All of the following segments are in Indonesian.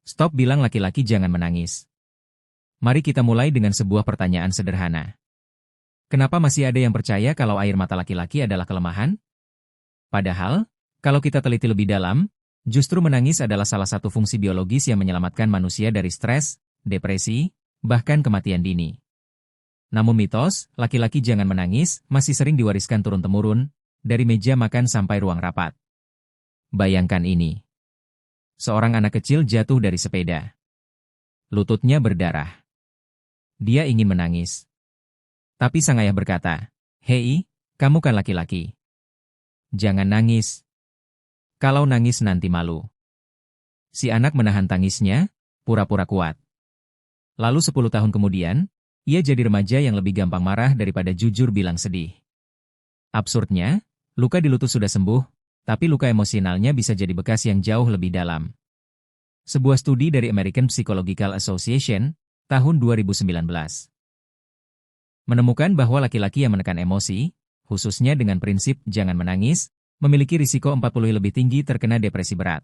Stop bilang laki-laki jangan menangis. Mari kita mulai dengan sebuah pertanyaan sederhana. Kenapa masih ada yang percaya kalau air mata laki-laki adalah kelemahan? Padahal, kalau kita teliti lebih dalam, justru menangis adalah salah satu fungsi biologis yang menyelamatkan manusia dari stres, depresi, bahkan kematian dini. Namun mitos, laki-laki jangan menangis, masih sering diwariskan turun-temurun, dari meja makan sampai ruang rapat. Bayangkan ini. Seorang anak kecil jatuh dari sepeda. Lututnya berdarah. Dia ingin menangis. Tapi sang ayah berkata, "Hei, kamu kan laki-laki. Jangan nangis. Kalau nangis nanti malu." Si anak menahan tangisnya, pura-pura kuat. Lalu 10 tahun kemudian, ia jadi remaja yang lebih gampang marah daripada jujur bilang sedih. Absurdnya, luka di lutut sudah sembuh, tapi luka emosionalnya bisa jadi bekas yang jauh lebih dalam. Sebuah studi dari American Psychological Association, tahun 2019, menemukan bahwa laki-laki yang menekan emosi, khususnya dengan prinsip jangan menangis, memiliki risiko 40 lebih tinggi terkena depresi berat.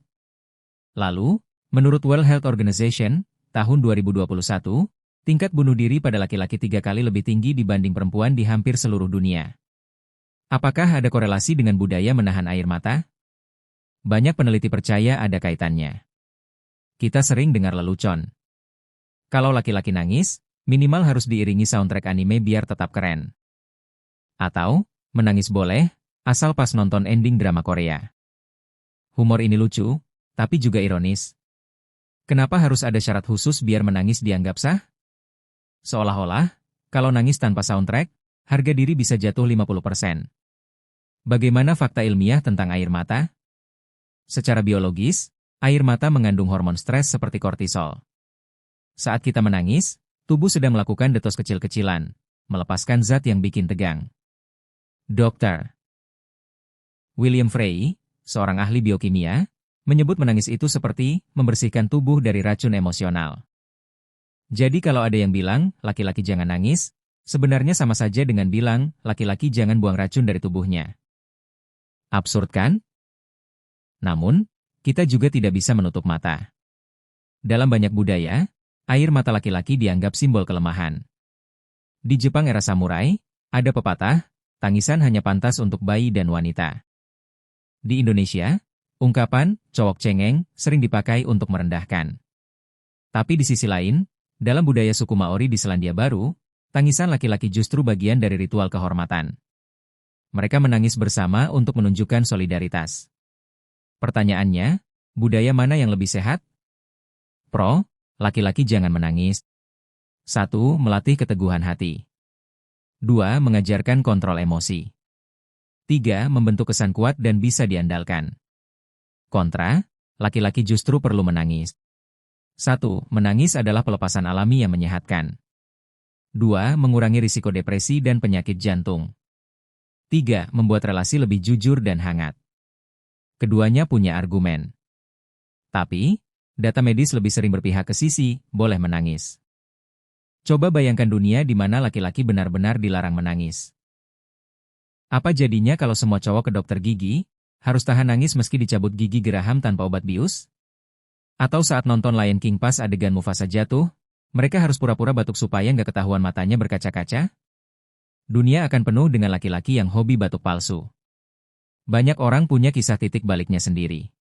Lalu, menurut World Health Organization, tahun 2021, tingkat bunuh diri pada laki-laki 3 kali lebih tinggi dibanding perempuan di hampir seluruh dunia. Apakah ada korelasi dengan budaya menahan air mata? Banyak peneliti percaya ada kaitannya. Kita sering dengar lelucon. Kalau laki-laki nangis, minimal harus diiringi soundtrack anime biar tetap keren. Atau, menangis boleh, asal pas nonton ending drama Korea. Humor ini lucu, tapi juga ironis. Kenapa harus ada syarat khusus biar menangis dianggap sah? Seolah-olah, kalau nangis tanpa soundtrack, harga diri bisa jatuh 50%. Bagaimana fakta ilmiah tentang air mata? Secara biologis, air mata mengandung hormon stres seperti kortisol. Saat kita menangis, tubuh sedang melakukan detos kecil-kecilan, melepaskan zat yang bikin tegang. Dr. William Frey, seorang ahli biokimia, menyebut menangis itu seperti membersihkan tubuh dari racun emosional. Jadi kalau ada yang bilang, laki-laki jangan nangis, sebenarnya sama saja dengan bilang, laki-laki jangan buang racun dari tubuhnya. Absurd kan? Namun, kita juga tidak bisa menutup mata. Dalam banyak budaya, air mata laki-laki dianggap simbol kelemahan. Di Jepang era samurai, ada pepatah, tangisan hanya pantas untuk bayi dan wanita. Di Indonesia, ungkapan, cowok cengeng, sering dipakai untuk merendahkan. Tapi di sisi lain, dalam budaya suku Maori di Selandia Baru, tangisan laki-laki justru bagian dari ritual kehormatan. Mereka menangis bersama untuk menunjukkan solidaritas. Pertanyaannya, budaya mana yang lebih sehat? Pro, laki-laki jangan menangis. 1. Melatih keteguhan hati. 2. Mengajarkan kontrol emosi. 3. Membentuk kesan kuat dan bisa diandalkan. Kontra, laki-laki justru perlu menangis. 1. Menangis adalah pelepasan alami yang menyehatkan. 2. Mengurangi risiko depresi dan penyakit jantung. 3. Membuat relasi lebih jujur dan hangat. Keduanya punya argumen. Tapi, data medis lebih sering berpihak ke sisi, boleh menangis. Coba bayangkan dunia di mana laki-laki benar-benar dilarang menangis. Apa jadinya kalau semua cowok ke dokter gigi, harus tahan nangis meski dicabut gigi geraham tanpa obat bius? Atau saat nonton Lion King pas adegan Mufasa jatuh, mereka harus pura-pura batuk supaya nggak ketahuan matanya berkaca-kaca? Dunia akan penuh dengan laki-laki yang hobi batuk palsu. Banyak orang punya kisah titik baliknya sendiri.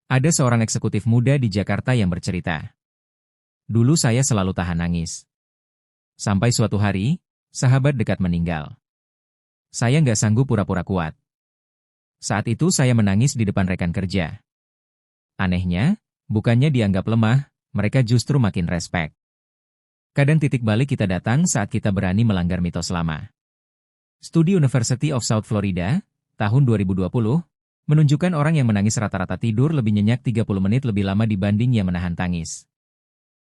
Ada seorang eksekutif muda di Jakarta yang bercerita. Dulu saya selalu tahan nangis. Sampai suatu hari, sahabat dekat meninggal. Saya nggak sanggup pura-pura kuat. Saat itu saya menangis di depan rekan kerja. Anehnya, bukannya dianggap lemah, mereka justru makin respek. Kadang titik balik kita datang saat kita berani melanggar mitos lama. Studi University of South Florida, tahun 2020, menunjukkan orang yang menangis rata-rata tidur lebih nyenyak 30 menit lebih lama dibanding yang menahan tangis.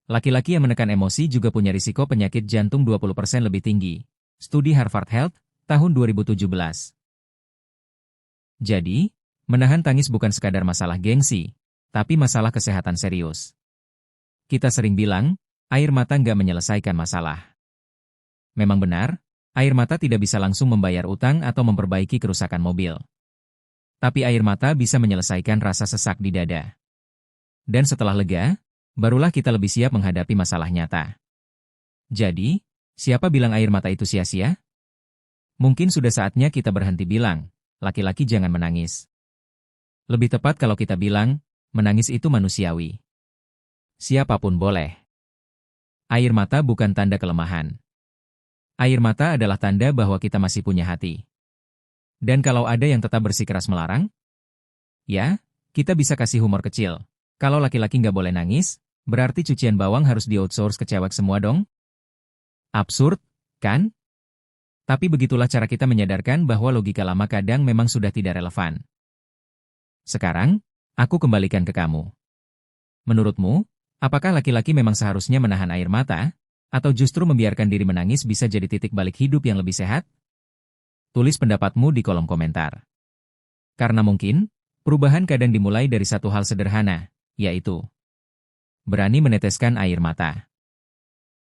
Laki-laki yang menekan emosi juga punya risiko penyakit jantung 20% lebih tinggi. Studi Harvard Health, tahun 2017. Jadi, menahan tangis bukan sekadar masalah gengsi, tapi masalah kesehatan serius. Kita sering bilang, air mata nggak menyelesaikan masalah. Memang benar, air mata tidak bisa langsung membayar utang atau memperbaiki kerusakan mobil. Tapi air mata bisa menyelesaikan rasa sesak di dada. Dan setelah lega, barulah kita lebih siap menghadapi masalah nyata. Jadi, siapa bilang air mata itu sia-sia? Mungkin sudah saatnya kita berhenti bilang, laki-laki jangan menangis. Lebih tepat kalau kita bilang, menangis itu manusiawi. Siapapun boleh. Air mata bukan tanda kelemahan. Air mata adalah tanda bahwa kita masih punya hati. Dan kalau ada yang tetap bersikeras melarang, ya, kita bisa kasih humor kecil. Kalau laki-laki nggak boleh nangis, berarti cucian bawang harus di-outsource ke cewek semua dong? Absurd, kan? Tapi begitulah cara kita menyadarkan bahwa logika lama kadang memang sudah tidak relevan. Sekarang, aku kembalikan ke kamu. Menurutmu, apakah laki-laki memang seharusnya menahan air mata, atau justru membiarkan diri menangis bisa jadi titik balik hidup yang lebih sehat? Tulis pendapatmu di kolom komentar. Karena mungkin, perubahan kadang dimulai dari satu hal sederhana, yaitu berani meneteskan air mata.